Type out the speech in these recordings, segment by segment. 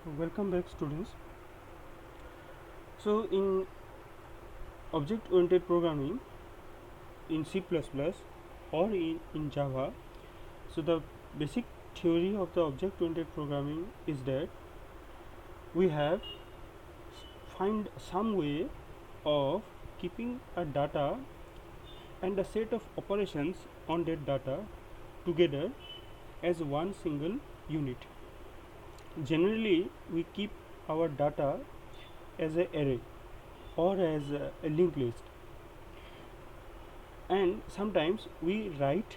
Welcome back, students. So in object oriented programming in C++ or in Java, so the basic theory of the object oriented programming is that we have find some way of keeping a data and a set of operations on that data together as one single unit. Generally we keep our data as an array or as a linked list, and sometimes we write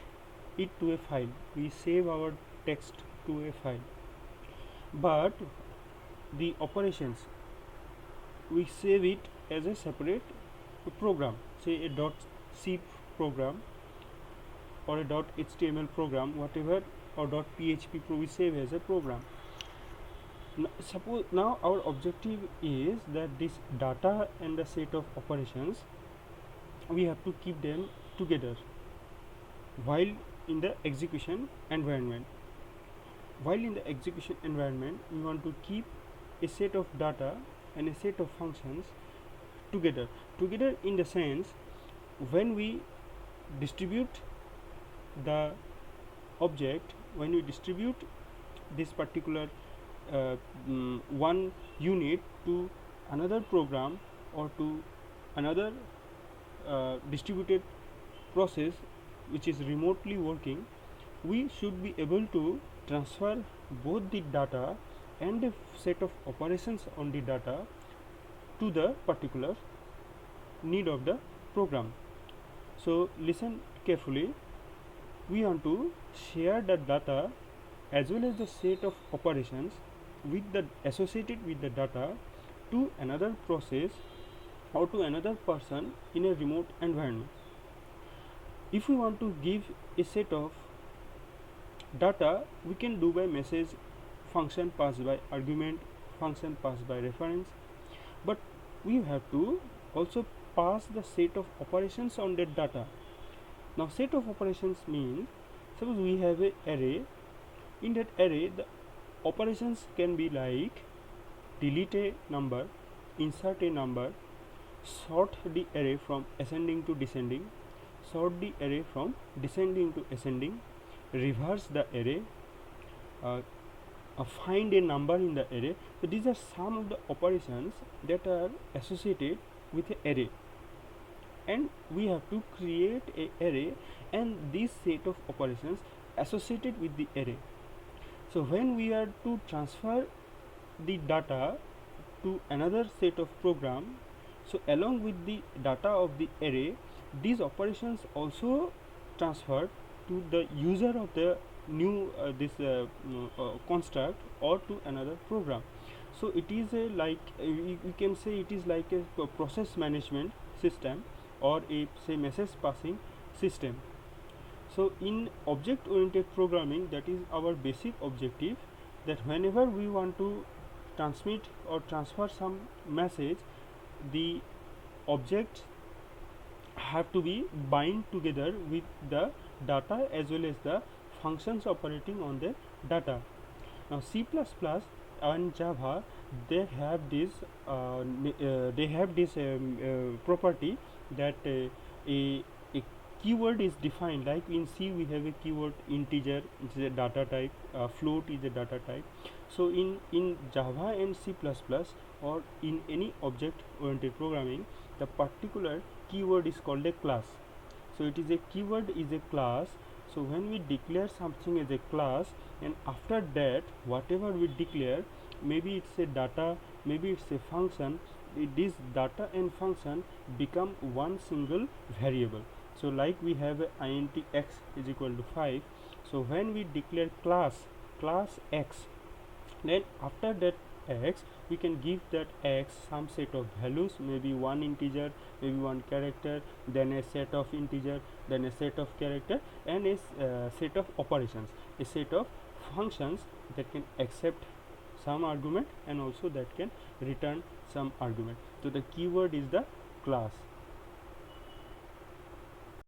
it to a file, we save our text to a file, but the operations we save it as a separate program, say a .c program or a .html program, whatever, or .php we save as a program. Suppose now our objective is that this data and the set of operations, we have to keep them together while in the execution environment. While in the execution environment, we want to keep a set of data and a set of functions together in the sense, when we distribute the object, when we distribute this particular one unit to another program or to another distributed process which is remotely working, we should be able to transfer both the data and a set of operations on the data to the particular need of the program. So listen carefully, we want to share the data as well as the set of operations with the associated with the data to another process or to another person in a remote environment. If we want to give a set of data, we can do by message, function passed by argument, function passed by reference, but we have to also pass the set of operations on that data. Now set of operations means, suppose we have a array. In that array the operations can be like delete a number, insert a number, sort the array from ascending to descending, sort the array from descending to ascending, reverse the array, find a number in the array. So these are some of the operations that are associated with an array, and we have to create a array and this set of operations associated with the array. So when we are to transfer the data to another set of program, so along with the data of the array, these operations also transferred to the user of the new construct or to another program. So it is a like we can say it is like a process management system or a say message passing system. So in object oriented programming, that is our basic objective, that whenever we want to transmit or transfer some message, the objects have to be bind together with the data as well as the functions operating on the data. Now C++ and Java, they have this property that a keyword is defined. Like in C we have a keyword integer, which is a data type, float is a data type. So in Java and C++ or in any object oriented programming, the particular keyword is called a class. So it is a keyword is a class. So when we declare something as a class, and after that whatever we declare, maybe it's a data, maybe it's a function, this data and function become one single variable. So like we have a int x is equal to 5. So when we declare class x, then after that x we can give that x some set of values, maybe one integer, maybe one character, then a set of integer, then a set of character, and a set of operations, a set of functions that can accept some argument and also that can return some argument. So the keyword is the class.